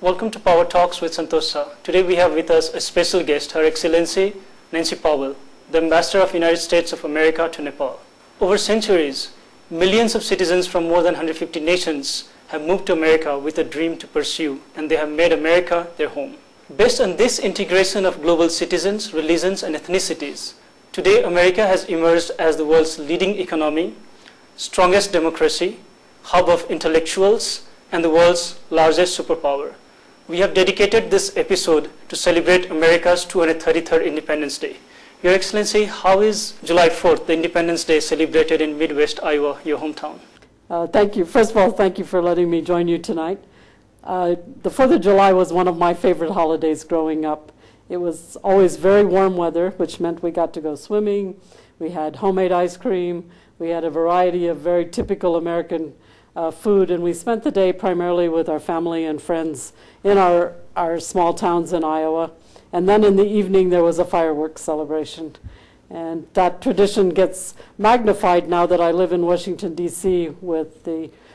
Welcome to Power Talks with Santosa. Today we have with us a special guest, Her Excellency Nancy Powell, the Ambassador of the United States of America to Nepal. Over centuries, millions of citizens from more than 150 nations have moved to America with a dream to pursue, and they have made America their home. Based on this integration of global citizens, religions, and ethnicities, today America has emerged as the world's leading economy, strongest democracy, hub of intellectuals, and the world's largest superpower. We have dedicated this episode to celebrate America's 233rd Independence Day. Your Excellency, how is July 4th, the Independence Day, celebrated in Midwest Iowa, your hometown? Thank you. First of all, thank you for letting me join you tonight. The 4th of July was one of my favorite holidays growing up. It was always very warm weather, which meant we got to go swimming. We had homemade ice cream. We had a variety of very typical American food, and we spent the day primarily with our family and friends in our small towns in Iowa. And then in the evening there was a fireworks celebration. And that tradition gets magnified now that I live in Washington, D.C. with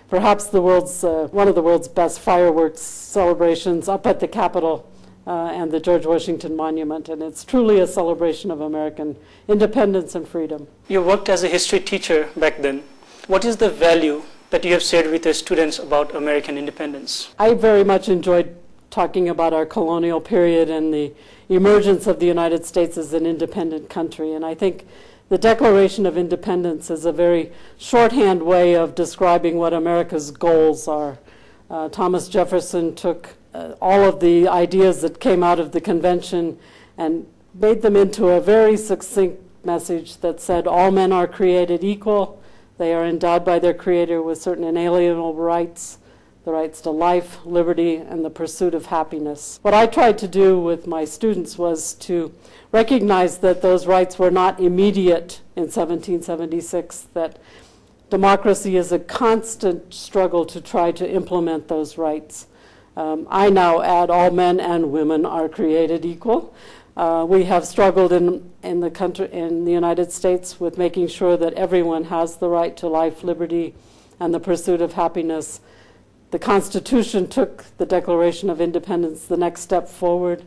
perhaps the world's one of the world's best fireworks celebrations up at the Capitol and the George Washington Monument. And it's truly a celebration of American independence and freedom. You worked as a history teacher back then. What is the value that you have shared with your students about American independence? I very much enjoyed talking about our colonial period and the emergence of the United States as an independent country. And I think the Declaration of Independence is a very shorthand way of describing what America's goals are. Thomas Jefferson took all of the ideas that came out of the convention and made them into a very succinct message that said all men are created equal. They are endowed by their Creator with certain inalienable rights, the rights to life, liberty, and the pursuit of happiness. What I tried to do with my students was to recognize that those rights were not immediate in 1776, that democracy is a constant struggle to try to implement those rights. I now add all men and women are created equal. We have struggled in the country, in the United States, with making sure that everyone has the right to life, liberty, and the pursuit of happiness. The Constitution took the Declaration of Independence the next step forward.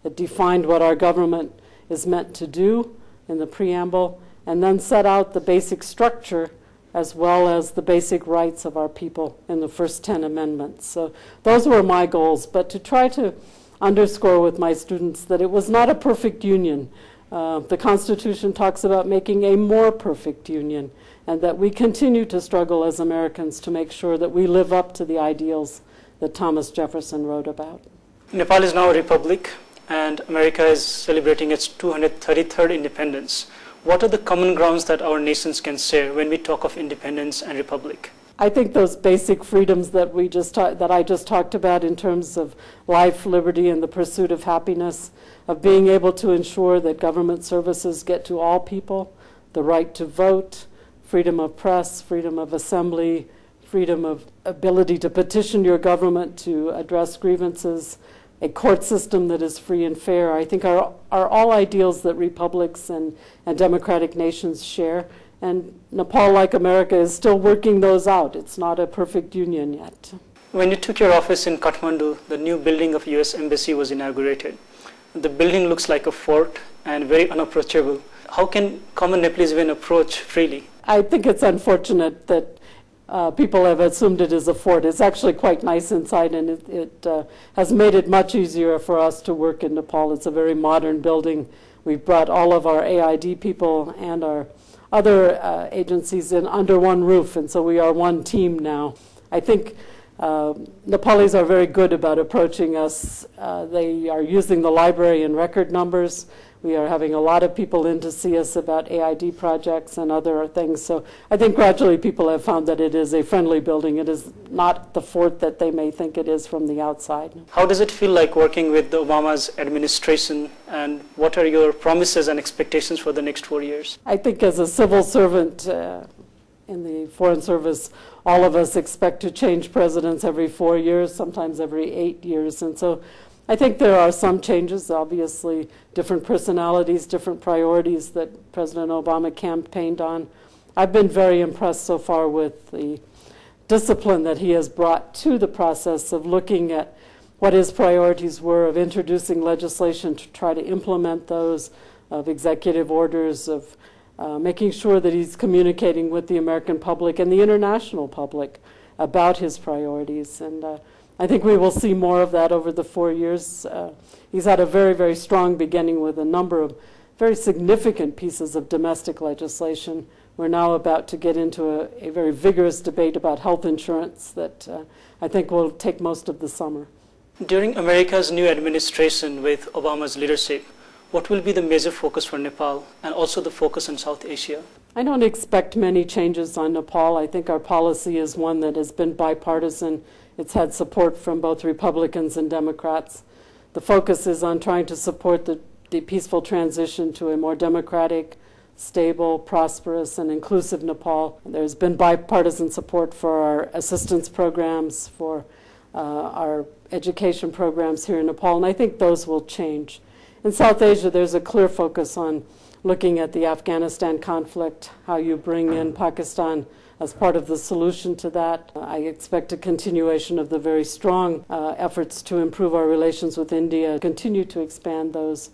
It defined what our government is meant to do in the preamble, and then set out the basic structure as well as the basic rights of our people in the first 10 amendments. So those were my goals, but to try to underscore with my students that it was not a perfect union. The Constitution talks about making a more perfect union, and that we continue to struggle as Americans to make sure that we live up to the ideals that Thomas Jefferson wrote about. Nepal is now a republic, and America is celebrating its 233rd independence. What are the common grounds that our nations can share when we talk of independence and republic? I think those basic freedoms that I just talked about in terms of life, liberty, and the pursuit of happiness, of being able to ensure that government services get to all people, the right to vote, freedom of press, freedom of assembly, freedom of ability to petition your government to address grievances, a court system that is free and fair, I think are all ideals that republics and democratic nations share. And Nepal, like America, is still working those out. It's not a perfect union yet. When you took your office in Kathmandu, the new building of U.S. Embassy was inaugurated. The building looks like a fort and very unapproachable. How can common Nepalese even approach freely? I think it's unfortunate that people have assumed it is a fort. It's actually quite nice inside, and it has made it much easier for us to work in Nepal. It's a very modern building. We've brought all of our AID people and our other agencies in under one roof, and so we are one team now. I think Nepalese are very good about approaching us. They are using the library in record numbers. We are having a lot of people in to see us about AID projects and other things. So I think gradually people have found that it is a friendly building. It is not the fort that they may think it is from the outside. How does it feel like working with the Obama's administration, and what are your promises and expectations for the next 4 years? I think as a civil servant in the Foreign Service, all of us expect to change presidents every 4 years, sometimes every 8 years. And so I think there are some changes, obviously different personalities, different priorities that President Obama campaigned on. I've been very impressed so far with the discipline that he has brought to the process of looking at what his priorities were of introducing legislation to try to implement those, of executive orders, of making sure that he's communicating with the American public and the international public about his priorities. And I think we will see more of that over the 4 years. He's had a very, very strong beginning with a number of very significant pieces of domestic legislation. We're now about to get into a very vigorous debate about health insurance that I think will take most of the summer. During America's new administration with Obama's leadership, what will be the major focus for Nepal and also the focus on South Asia? I don't expect many changes on Nepal. I think our policy is one that has been bipartisan. It's had support from both Republicans and Democrats. The focus is on trying to support the peaceful transition to a more democratic, stable, prosperous, and inclusive Nepal. There's been bipartisan support for our assistance programs, for our education programs here in Nepal, and I think those will change. In South Asia, there's a clear focus on looking at the Afghanistan conflict, how you bring in Pakistan as part of the solution to that. I expect a continuation of the very strong efforts to improve our relations with India, continue to expand those,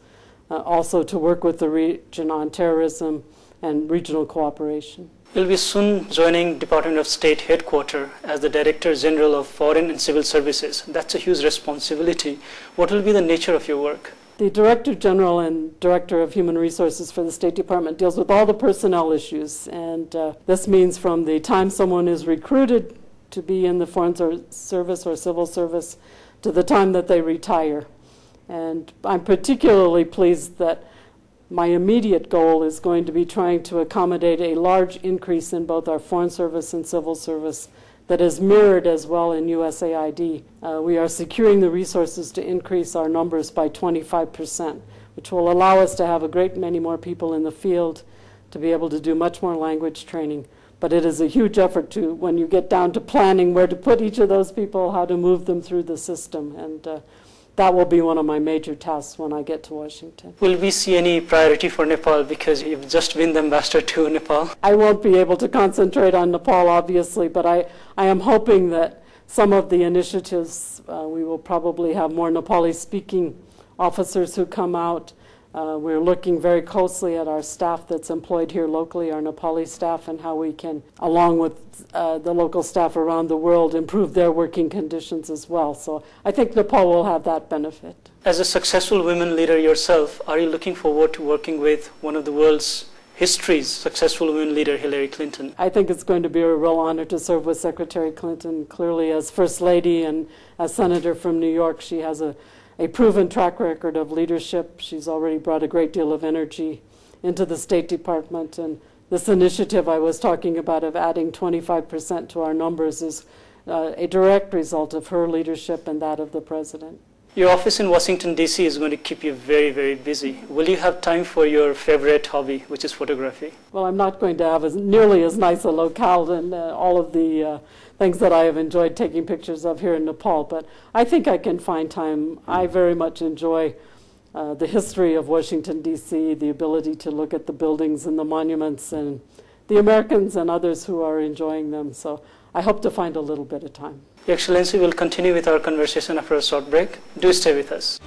also to work with the region on terrorism and regional cooperation. You'll be soon joining Department of State headquarters as the Director General of Foreign and Civil Services. That's a huge responsibility. What will be the nature of your work? The Director General and Director of Human Resources for the State Department deals with all the personnel issues, and this means from the time someone is recruited to be in the Foreign Service or Civil Service to the time that they retire. And I'm particularly pleased that my immediate goal is going to be trying to accommodate a large increase in both our Foreign Service and Civil Service that is mirrored as well in USAID. We are securing the resources to increase our numbers by 25%, which will allow us to have a great many more people in the field, to be able to do much more language training. But it is a huge effort to, when you get down to planning where to put each of those people, how to move them through the system. And that will be one of my major tasks when I get to Washington. Will we see any priority for Nepal because you've just been the ambassador to Nepal? I won't be able to concentrate on Nepal, obviously, but I am hoping that some of the initiatives, we will probably have more Nepali-speaking officers who come out. We're looking very closely at our staff that's employed here locally, our Nepali staff, and how we can, along with the local staff around the world, improve their working conditions as well. So I think Nepal will have that benefit. As a successful women leader yourself, are you looking forward to working with one of the world's history's successful women leader, Hillary Clinton? I think it's going to be a real honor to serve with Secretary Clinton. Clearly, as First Lady and as Senator from New York, she has a proven track record of leadership. She's already brought a great deal of energy into the State Department, and this initiative I was talking about of adding 25% to our numbers is a direct result of her leadership and that of the President. Your office in Washington, D.C. is going to keep you very, very busy. Will you have time for your favorite hobby, which is photography? Well, I'm not going to have nearly as nice a locale and all of the things that I have enjoyed taking pictures of here in Nepal, but I think I can find time. I very much enjoy the history of Washington, D.C., the ability to look at the buildings and the monuments and the Americans and others who are enjoying them. So I hope to find a little bit of time. Your Excellency, we'll continue with our conversation after a short break. Do stay with us.